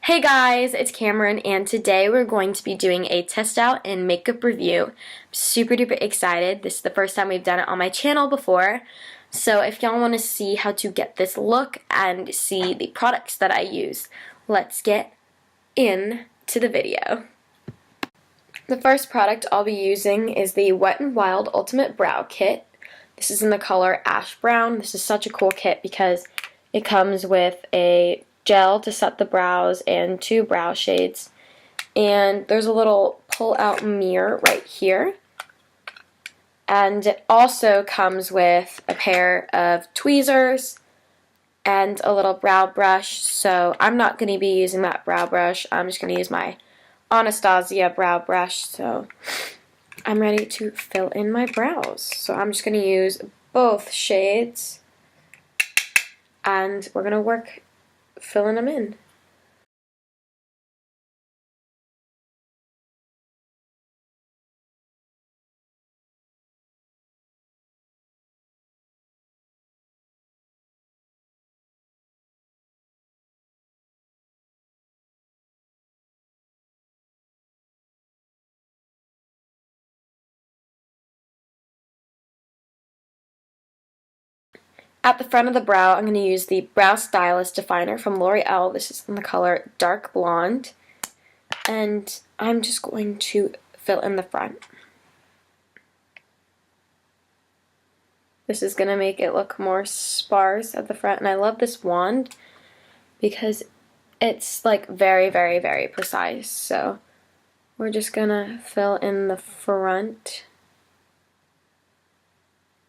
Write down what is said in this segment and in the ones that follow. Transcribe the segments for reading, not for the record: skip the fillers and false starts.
Hey guys, it's Cameron, and today we're going to be doing a test out and makeup review. I'm super duper excited. This is the first time we've done it on my channel before. So if y'all want to see how to get this look and see the products that I use, let's get into the video. The first product I'll be using is the Wet n Wild Ultimate Brow Kit. This is in the color Ash Brown. This is such a cool kit because it comes with a gel to set the brows and 2 brow shades, and there's a little pull-out mirror right here, and it also comes with a pair of tweezers and a little brow brush. So I'm not going to be using that brow brush. I'm just going to use my Anastasia brow brush. So I'm ready to fill in my brows. So I'm just going to use both shades, and we're going to work filling them in. At the front of the brow, I'm going to use the Brow Stylist Definer from L'Oreal. This is in the color Dark Blonde. And I'm just going to fill in the front. This is going to make it look more sparse at the front. And I love this wand because it's like very, very, very precise. So we're just going to fill in the front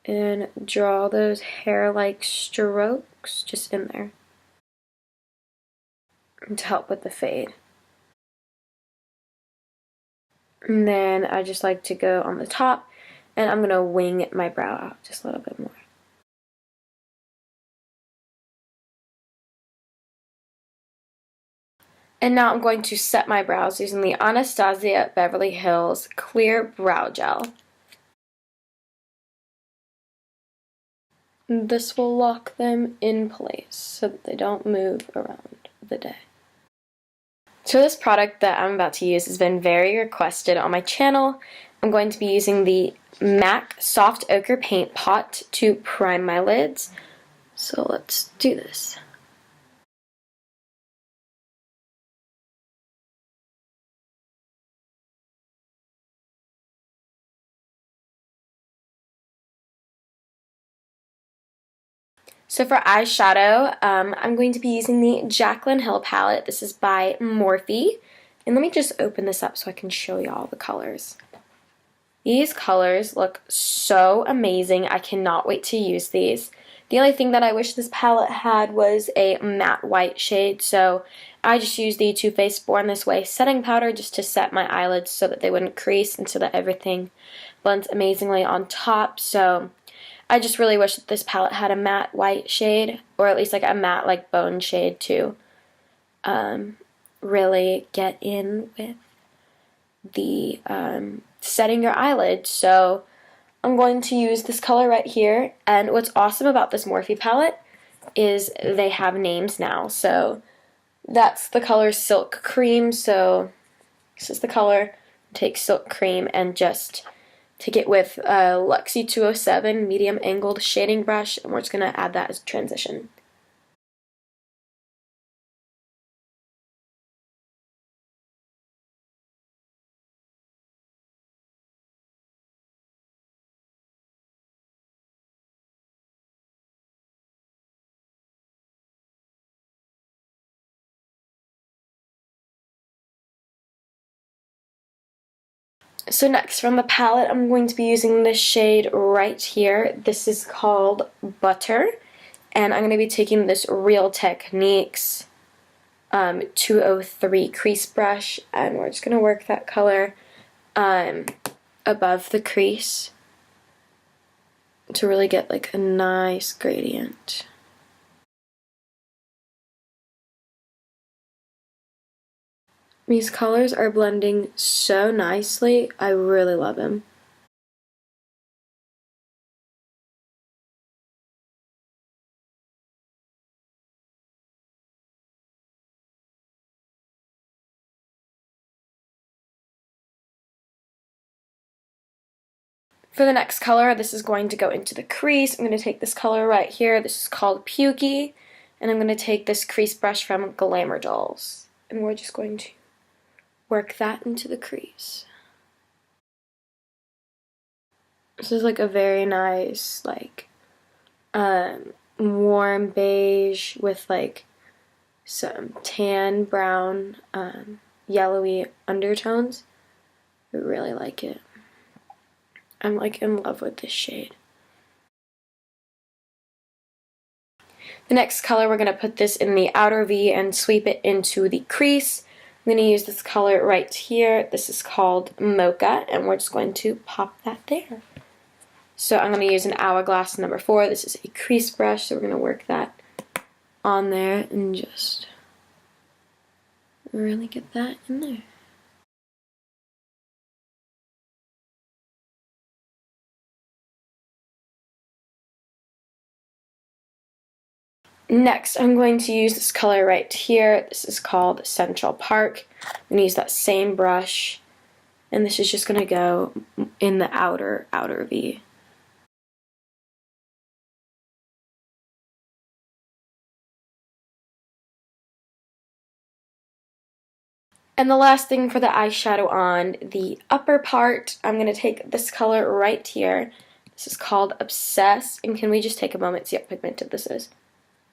and draw those hair-like strokes just in there to help with the fade. And then I just like to go on the top, and I'm going to wing my brow out just a little bit more. And now I'm going to set my brows using the Anastasia Beverly Hills Clear Brow Gel. This will lock them in place so that they don't move around the day. So this product that I'm about to use has been very requested on my channel. I'm going to be using the MAC Soft Ochre Paint Pot to prime my lids. So let's do this. So for eyeshadow, I'm going to be using the Jaclyn Hill palette. This is by Morphe. And let me just open this up so I can show y'all the colors. These colors look so amazing. I cannot wait to use these. The only thing that I wish this palette had was a matte white shade, so I just used the Too Faced Born This Way setting powder just to set my eyelids so that they wouldn't crease and so that everything blends amazingly on top. So I just really wish that this palette had a matte white shade, or at least like a matte like bone shade to really get in with the setting your eyelids. So I'm going to use this color right here, and what's awesome about this Morphe palette is they have names now. So that's the color Silk Cream, so this is the color. Take Silk Cream and just take it with a Luxie 207 medium angled shading brush, and we're just going to add that as a transition. So next from the palette, I'm going to be using this shade right here. This is called Butter, and I'm going to be taking this Real Techniques 203 crease brush, and we're just going to work that color above the crease to really get like a nice gradient. These colors are blending so nicely. I really love them. For the next color, this is going to go into the crease. I'm going to take this color right here. This is called Quickie. And I'm going to take this crease brush from Glamour Dolls. And we're just going to work that into the crease. This is like a very nice, like, warm beige with like some tan, brown, yellowy undertones. I really like it. I'm like in love with this shade. The next color, we're going to put this in the outer V and sweep it into the crease. I'm going to use this color right here. This is called Mocha, and we're just going to pop that there. So I'm going to use an Hourglass number 4. This is a crease brush, so we're going to work that on there and just really get that in there. Next, I'm going to use this color right here. This is called Central Park. I'm going to use that same brush, and this is just going to go in the outer V. And the last thing for the eyeshadow on the upper part, I'm going to take this color right here. This is called Obsess, and can we just take a moment to see how pigmented this is?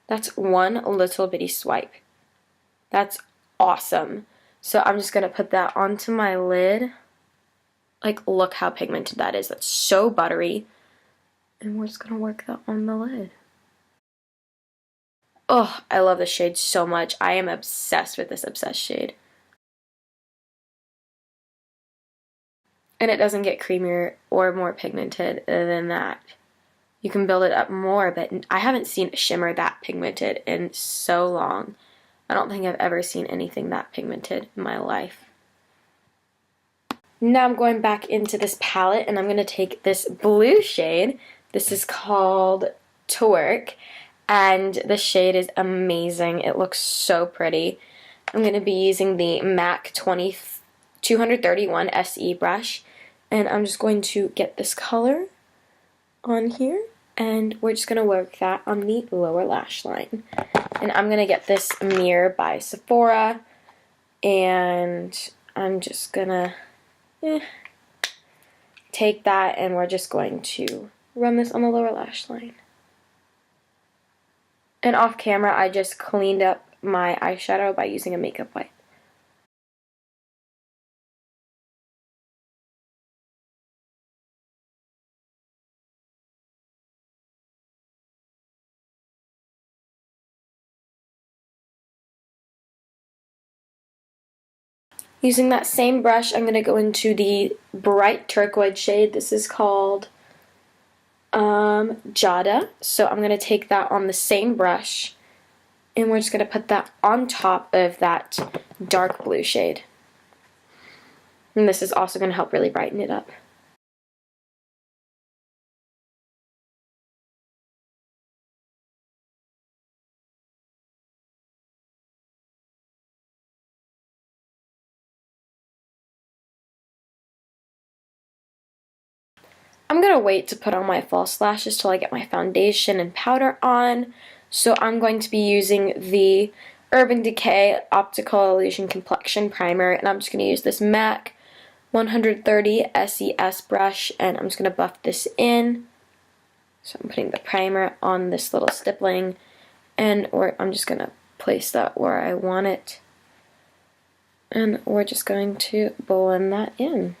That's one little bitty swipe. That's awesome. So I'm just going to put that onto my lid. Like, look how pigmented that is. That's so buttery. And we're just going to work that on the lid. Oh, I love this shade so much. I am obsessed with this Obsessed shade. And it doesn't get creamier or more pigmented than that. You can build it up more, but I haven't seen a shimmer that pigmented in so long. I don't think I've ever seen anything that pigmented in my life. Now I'm going back into this palette, and I'm going to take this blue shade. This is called Twerk, and the shade is amazing. It looks so pretty. I'm going to be using the MAC 231 SE brush, and I'm just going to get this color on here, and we're just going to work that on the lower lash line. And I'm going to get this mirror by Sephora, and I'm just going to take that, and we're just going to run this on the lower lash line. And off camera, I just cleaned up my eyeshadow by using a makeup wipe. Using that same brush, I'm going to go into the bright turquoise shade. This is called HUDA. So I'm going to take that on the same brush, and we're just going to put that on top of that dark blue shade. And this is also going to help really brighten it up. I'm going to wait to put on my false lashes till I get my foundation and powder on. So I'm going to be using the Urban Decay Optical Illusion Complexion Primer, and I'm just going to use this MAC 130 SES brush, and I'm just going to buff this in. So I'm putting the primer on this little stippling, and I'm just going to place that where I want it. And we're just going to blend that in.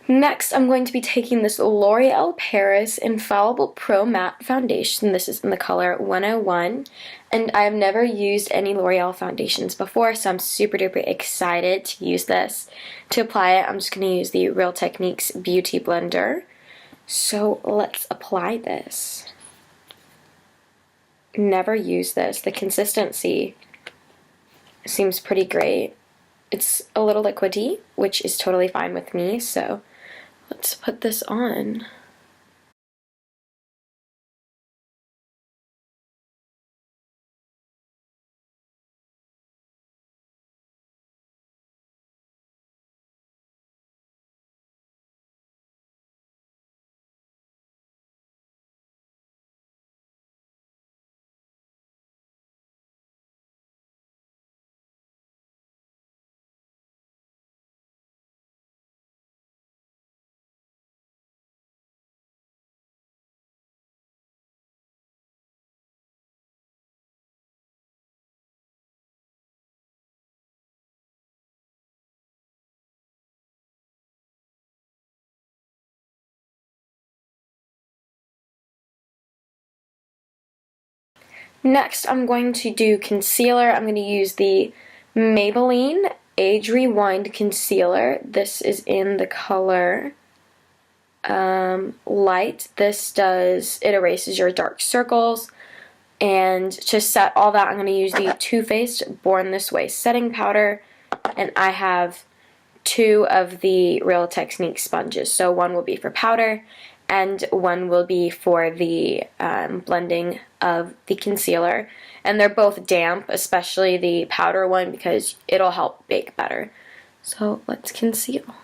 Next, I'm going to be taking this L'Oreal Paris Infallible Pro Matte Foundation. This is in the color 101, and I've never used any L'Oreal foundations before, so I'm super duper excited to use this. To apply it, I'm just going to use the Real Techniques Beauty Blender. So let's apply this. Never used this. The consistency seems pretty great. It's a little liquidy, which is totally fine with me, so let's put this on. Next, I'm going to do concealer. I'm going to use the Maybelline Age Rewind Concealer. This is in the color Light. It erases your dark circles. And to set all that, I'm going to use the Too Faced Born This Way setting powder. And I have 2 of the Real Technique sponges. So one will be for powder, and one will be for the blending of the concealer. And they're both damp, especially the powder one, because it'll help bake better. So let's conceal.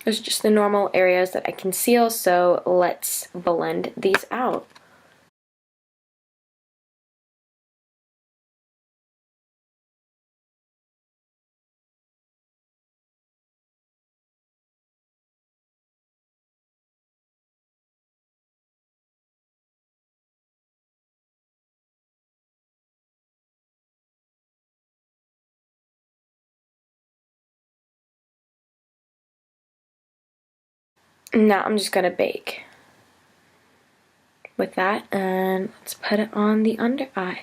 There's just the normal areas that I conceal, so let's blend these out. Now I'm just going to bake with that, and let's put it on the under eye.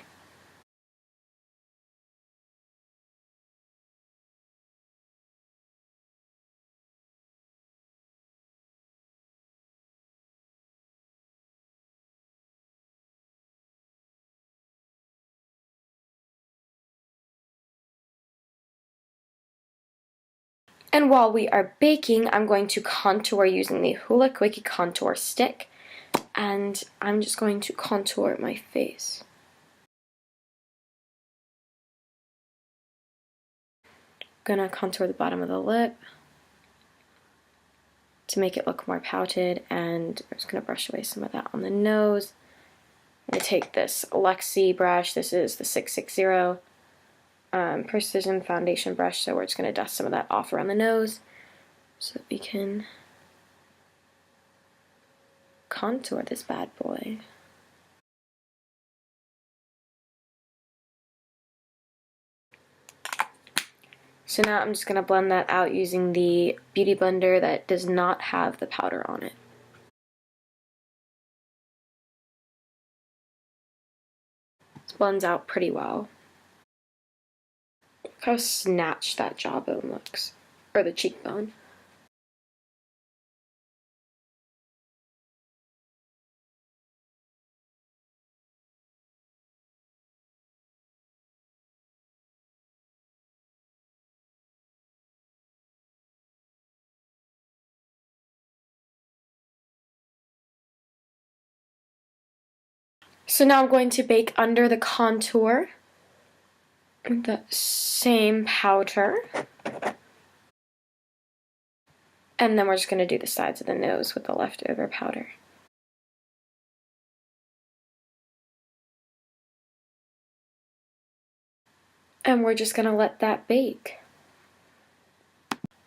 And while we are baking, I'm going to contour using the Hoola Quickie Contour Stick. And I'm just going to contour my face. I'm gonna contour the bottom of the lip to make it look more pouted, and I'm just gonna brush away some of that on the nose. I'm gonna take this Lexi brush. This is the 660 Precision Foundation brush, so we're just gonna dust some of that off around the nose so that we can contour this bad boy. So now I'm just going to blend that out using the Beauty Blender that does not have the powder on it. This blends out pretty well. Look how snatched that jawbone looks, or the cheekbone. So now I'm going to bake under the contour with the same powder. And then we're just going to do the sides of the nose with the leftover powder. And we're just going to let that bake.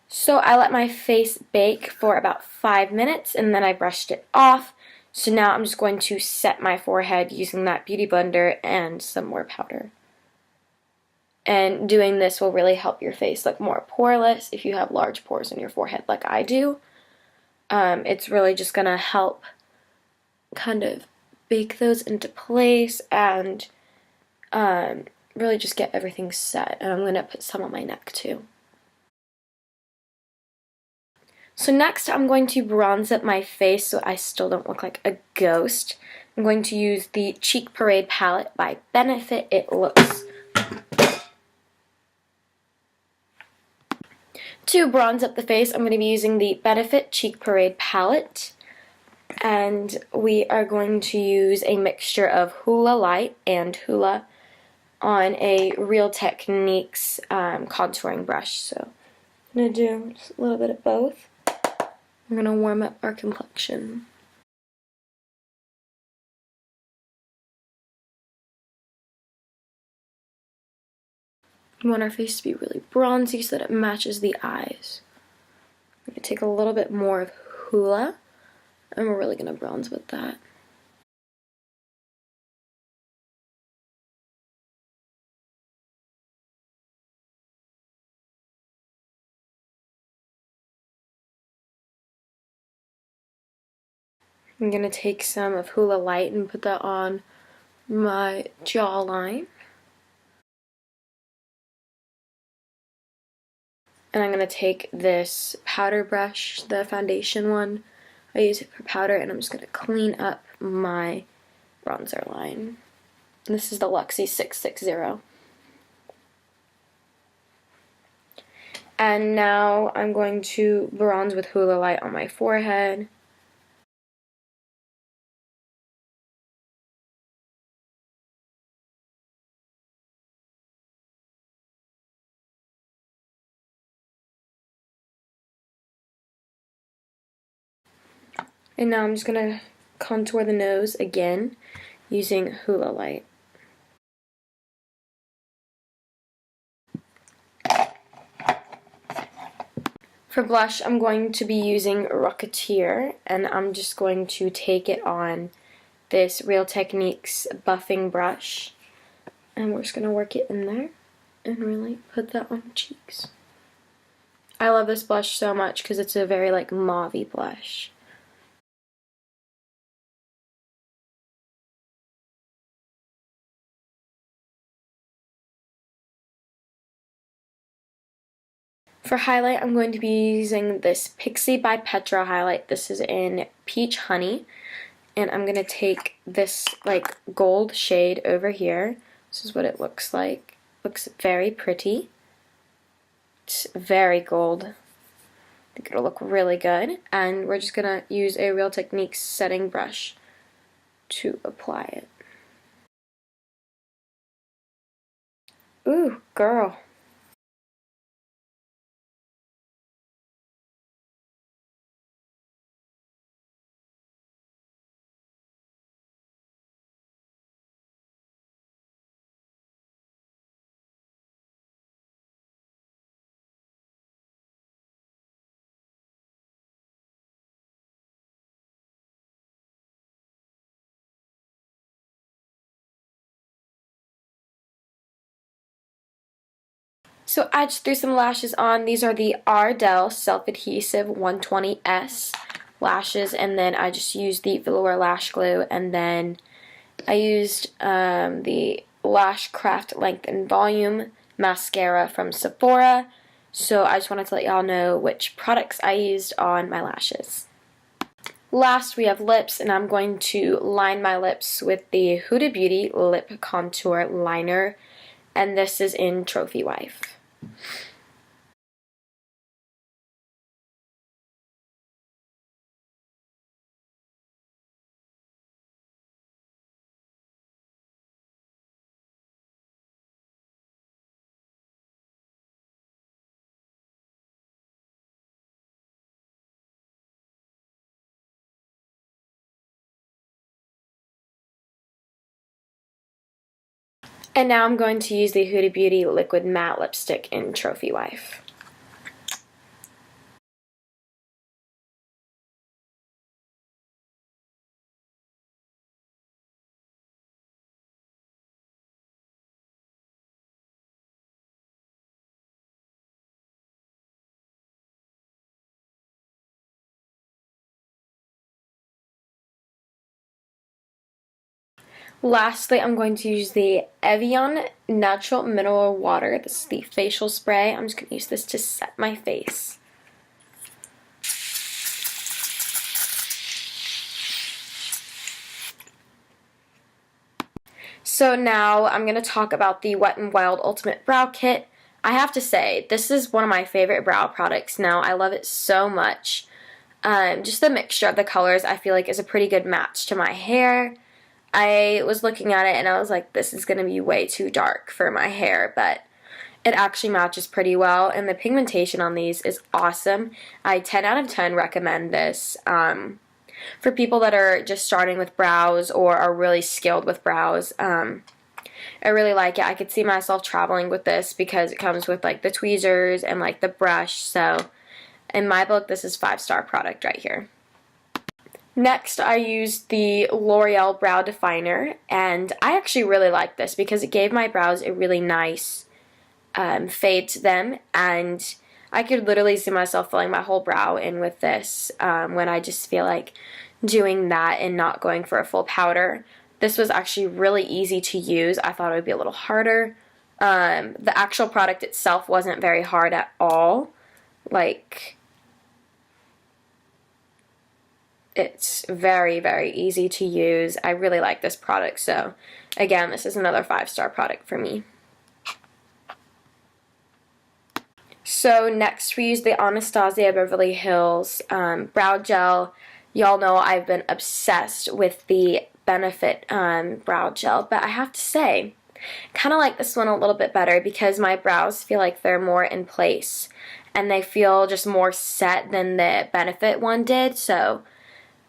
So I let my face bake for about 5 minutes, and then I brushed it off. So now I'm just going to set my forehead using that Beauty Blender and some more powder. And doing this will really help your face look more poreless if you have large pores in your forehead like I do. It's really just going to help kind of bake those into place and really just get everything set. And I'm going to put some on my neck too. So next I'm going to bronze up my face so I still don't look like a ghost. I'm going to use the Cheek Parade palette by Benefit It Looks. To bronze up the face, I'm going to be using the Benefit Cheek Parade palette. And we are going to use a mixture of Hoola Light and Hoola on a Real Techniques contouring brush. So I'm going to do just a little bit of both. I'm going to warm up our complexion. We want our face to be really bronzy so that it matches the eyes. I'm going to take a little bit more of Hoola, and we're really going to bronze with that. I'm going to take some of Hoola Light and put that on my jawline. And I'm going to take this powder brush, the foundation one. I use it for powder, and I'm just going to clean up my bronzer line. And this is the Luxie 660. And now I'm going to bronze with Hoola Light on my forehead. And now I'm just going to contour the nose again using Hoola Light. For blush, I'm going to be using Rockateur, and I'm just going to take it on this Real Techniques buffing brush. And we're just going to work it in there and really put that on the cheeks. I love this blush so much because it's a very like mauve-y blush. For highlight, I'm going to be using this Pixie by Petra highlight. This is in Peach Honey. And I'm going to take this like gold shade over here. This is what it looks like. Looks very pretty. It's very gold. I think it'll look really good. And we're just going to use a Real Techniques setting brush to apply it. Ooh, girl. So I just threw some lashes on. These are the Ardell Self-Adhesive 120S lashes, and then I just used the Velour Lash Glue, and then I used the Lash Craft Length and Volume mascara from Sephora. So I just wanted to let y'all know which products I used on my lashes. Last, we have lips, and I'm going to line my lips with the Huda Beauty Lip Contour Liner, and this is in Trophy Wife. And now I'm going to use the Huda Beauty Liquid Matte Lipstick in Trophy Wife. Lastly, I'm going to use the Evian Natural Mineral Water. This is the facial spray. I'm just going to use this to set my face. So now I'm going to talk about the Wet n Wild Ultimate Brow Kit. I have to say, this is one of my favorite brow products now. I love it so much. Just the mixture of the colors I feel like is a pretty good match to my hair. I was looking at it and I was like, this is going to be way too dark for my hair, but it actually matches pretty well, and the pigmentation on these is awesome. I 10 out of 10 recommend this. For people that are just starting with brows or are really skilled with brows, I really like it. I could see myself traveling with this because it comes with like the tweezers and like the brush, so in my book this is 5-star product right here. Next, I used the L'Oreal Brow Definer, and I actually really like this because it gave my brows a really nice fade to them, and I could literally see myself filling my whole brow in with this when I just feel like doing that and not going for a full powder. This was actually really easy to use. I thought it would be a little harder. The actual product itself wasn't very hard at all. Like, it's very, very easy to use. I really like this product, so again, this is another 5-star product for me. So next we use the Anastasia Beverly Hills Brow Gel. Y'all know I've been obsessed with the Benefit Brow Gel, but I have to say, kind of like this one a little bit better because my brows feel like they're more in place and they feel just more set than the Benefit one did, so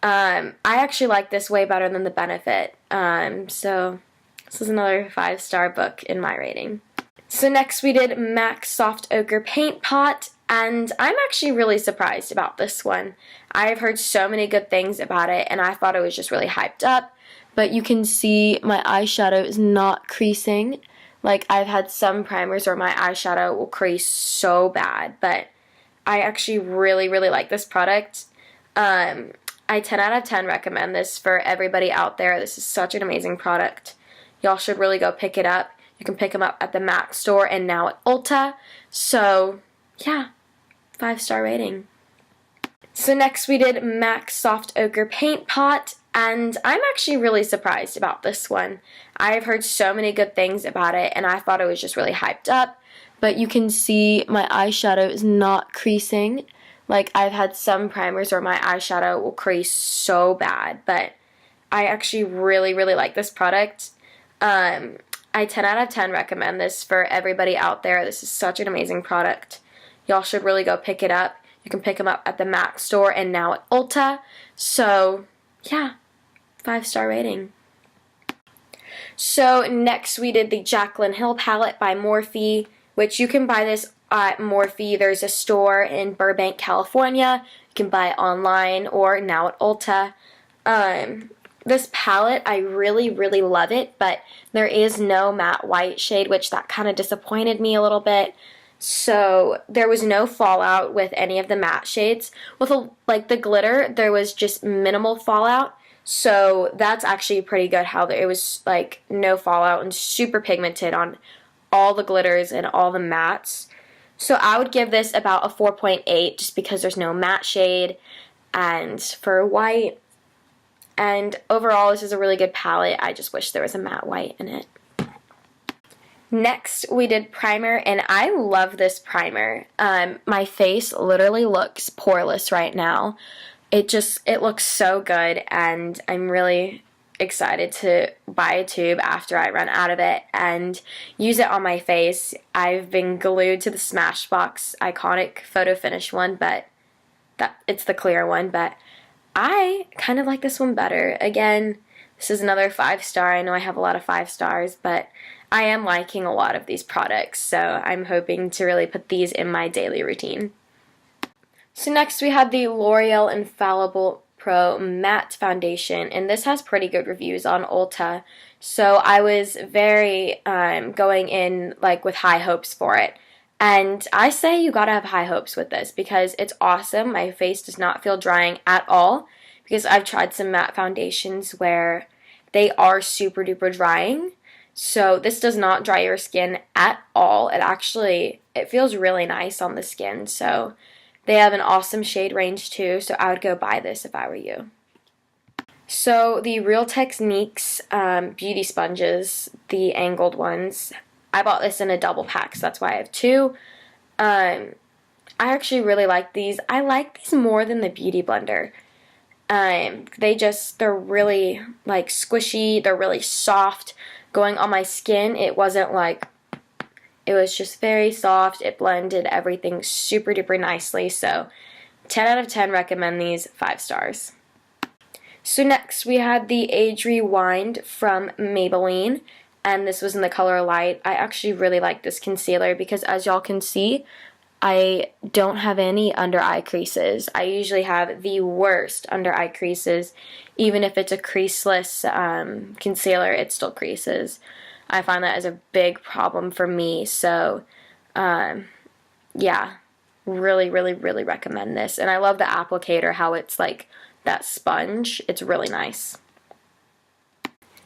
I actually like this way better than the Benefit, so this is another 5-star book in my rating. So next we did MAC Soft Ochre Paint Pot, and I'm actually really surprised about this one. I've heard so many good things about it, and I thought it was just really hyped up, but you can see my eyeshadow is not creasing. Like, I've had some primers where my eyeshadow will crease so bad, but I actually really, really like this product. I 10 out of 10 recommend this for everybody out there. This is such an amazing product. Y'all should really go pick it up. You can pick them up at the MAC store and now at Ulta. So, yeah, 5-star rating. So next we did MAC Soft Ochre Paint Pot, and I'm actually really surprised about this one. I've heard so many good things about it, and I thought it was just really hyped up. But you can see my eyeshadow is not creasing. Like, I've had some primers where my eyeshadow will crease so bad, but I actually really, really like this product. I 10 out of 10 recommend this for everybody out there. This is such an amazing product. Y'all should really go pick it up. You can pick them up at the MAC store and now at Ulta. So, yeah, 5-star rating. So next we did the Jaclyn Hill palette by Morphe, which you can buy this at Morphe. There's a store in Burbank, California. You can buy it online or now at Ulta. This palette, I really, really love it, but there is no matte white shade, which that kind of disappointed me a little bit. So there was no fallout with any of the matte shades. With like the glitter, there was just minimal fallout. So that's actually pretty good how it was like no fallout and super pigmented on all the glitters and all the mattes. So I would give this about a 4.8 just because there's no matte shade and for white. And overall, this is a really good palette. I just wish there was a matte white in it. Next, we did primer, and I love this primer. My face literally looks poreless right now. It looks so good, and I'm really excited to buy a tube after I run out of it and use it on my face. I've been glued to the Smashbox Iconic Photo Finish one, but it's the clear one, but I kind of like this one better. Again, this is another 5-star. I know I have a lot of 5 stars, but I am liking a lot of these products, so I'm hoping to really put these in my daily routine. So next we had the L'Oreal Infallible Pro Matte Foundation, and this has pretty good reviews on Ulta, so I was very going in like with high hopes for it. And I say you gotta have high hopes with this because it's awesome. My face does not feel drying at all because I've tried some matte foundations where they are super duper drying. So this does not dry your skin at all. It feels really nice on the skin. So they have an awesome shade range too. So I would go buy this if I were you. So the Real Techniques beauty sponges, the angled ones, I bought this in a double pack, so that's why I have two. I actually really like these. I like these more than the Beauty Blender. They're really like squishy, they're really soft. Going on my skin, it wasn't like, it was just very soft. It blended everything super duper nicely. So 10 out of 10 recommend these, 5 stars. So next we had the Age Rewind from Maybelline, and this was in the color Light. I actually really like this concealer because, as y'all can see, I don't have any under eye creases. I usually have the worst under eye creases. Even if it's a creaseless concealer, it still creases. I find that is a big problem for me. So, yeah, really, really, really recommend this. And I love the applicator, how it's like that sponge. It's really nice.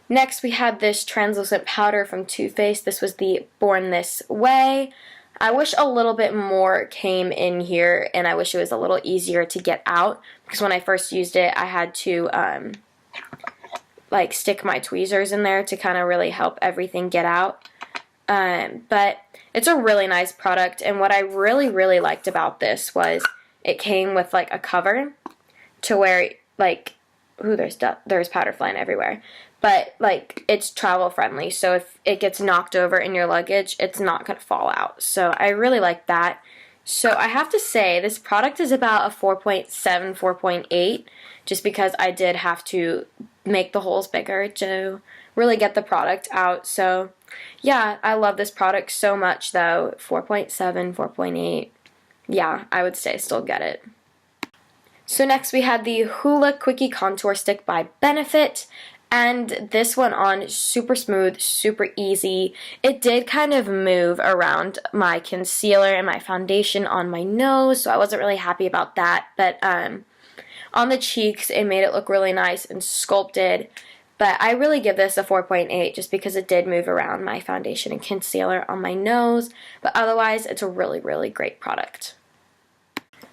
Next, we had this translucent powder from Too Faced. This was the Born This Way. I wish a little bit more came in here, and I wish it was a little easier to get out, because when I first used it, I had to like stick my tweezers in there to kind of really help everything get out. But it's a really nice product, and what I really, really liked about this was it came with like a cover to where, like, ooh, there's powder flying everywhere. But, like, it's travel friendly, so if it gets knocked over in your luggage, it's not going to fall out. So I really like that. So I have to say, this product is about a 4.7, 4.8, just because I did have to make the holes bigger to really get the product out. So, yeah, I love this product so much, though. 4.7, 4.8. Yeah, I would say still get it. So next we had the Hoola Quickie Contour Stick by Benefit. And this went on super smooth, super easy. It did kind of move around my concealer and my foundation on my nose, so I wasn't really happy about that. But on the cheeks, it made it look really nice and sculpted. But I really give this a 4.8 just because it did move around my foundation and concealer on my nose. But otherwise, it's a really, really great product.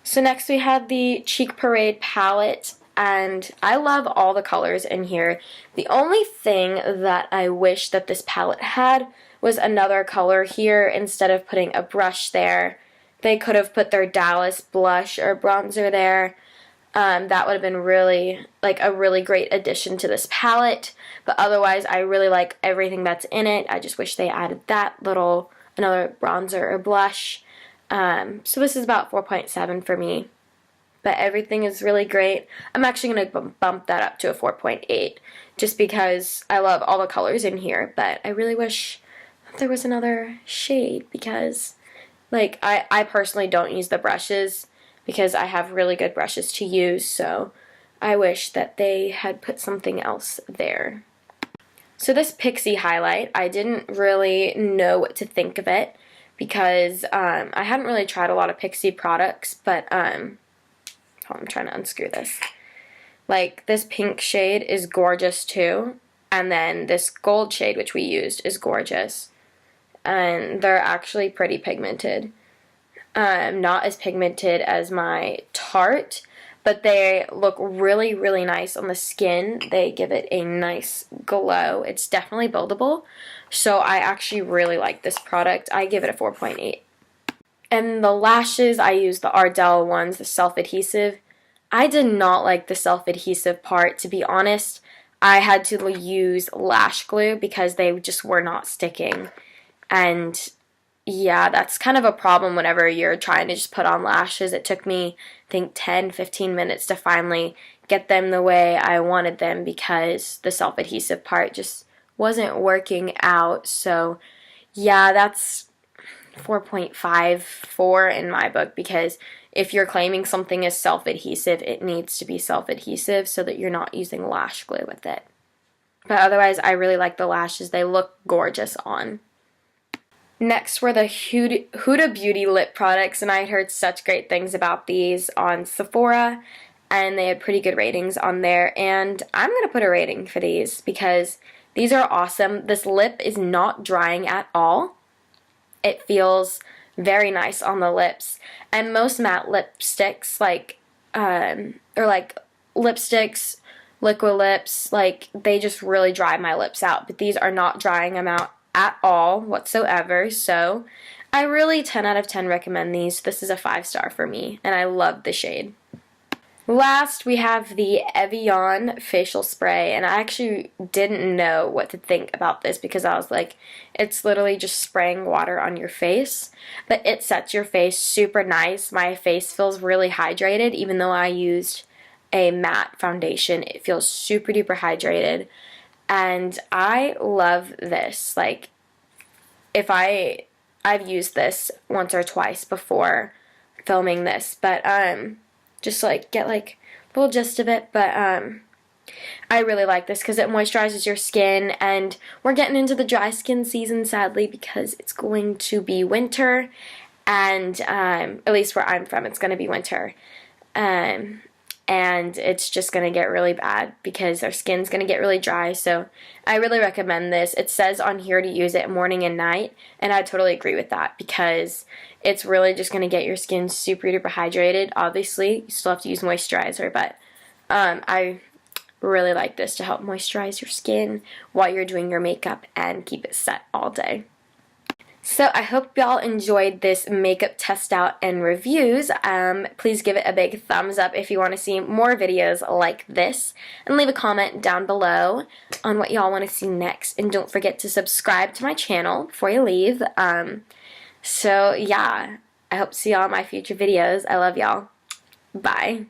So next we had the Cheek Parade palette. And I love all the colors in here. The only thing that I wish that this palette had was another color here instead of putting a brush there. They could have put their Dallas blush or bronzer there. That would have been really, like, a really great addition to this palette. But otherwise, I really like everything that's in it. I just wish they added that little, another bronzer or blush. So this is about 4.7 for me. But everything is really great. I'm actually going to bump that up to a 4.8 just because I love all the colors in here, but I really wish there was another shade because, like, I personally don't use the brushes because I have really good brushes to use, so I wish that they had put something else there. So this Pixie highlight, I didn't really know what to think of it because I hadn't really tried a lot of Pixie products, but I'm trying to unscrew this. Like, this pink shade is gorgeous too. And then this gold shade, which we used, is gorgeous. And they're actually pretty pigmented. Not as pigmented as my Tarte, but they look really, really nice on the skin. They give it a nice glow. It's definitely buildable. So I actually really like this product. I give it a 4.8. And the lashes, I used the Ardell ones, the self-adhesive. I did not like the self-adhesive part, to be honest. I had to use lash glue because they just were not sticking. And yeah, that's kind of a problem whenever you're trying to just put on lashes. It took me, I think, 10, 15 minutes to finally get them the way I wanted them because the self-adhesive part just wasn't working out. So yeah, that's 4.54 in my book because if you're claiming something is self-adhesive, it needs to be self-adhesive so that you're not using lash glue with it. But otherwise, I really like the lashes. They look gorgeous on. Next were the HUDA Beauty lip products, and I had heard such great things about these on Sephora, and they had pretty good ratings on there, and I'm going to put a rating for these because these are awesome. This lip is not drying at all. It feels very nice on the lips. And most matte lipsticks, like lipsticks liquid lips, like, they just really dry my lips out. But these are not drying them out at all whatsoever. So I really 10 out of 10 recommend these. This is a 5-star for me, and I love the shade. Last, we have the Evian facial spray, and I actually didn't know what to think about this because I was like, it's literally just spraying water on your face, but it sets your face super nice. My face feels really hydrated, even though I used a matte foundation. It feels super duper hydrated, and I love this. Like, I've used this once or twice before filming this, but just like get like a little gist of it, but I really like this because it moisturizes your skin, and we're getting into the dry skin season, sadly, because it's going to be winter, and at least where I'm from, it's going to be winter, and it's just going to get really bad because our skin's going to get really dry. So I really recommend this. It says on here to use it morning and night, and I totally agree with that because it's really just going to get your skin super duper hydrated. Obviously, you still have to use moisturizer, but I really like this to help moisturize your skin while you're doing your makeup and keep it set all day. So I hope y'all enjoyed this makeup test out and reviews. Please give it a big thumbs up if you want to see more videos like this, and leave a comment down below on what y'all want to see next. And don't forget to subscribe to my channel before you leave. So yeah, I hope to see y'all in my future videos. I love y'all. Bye.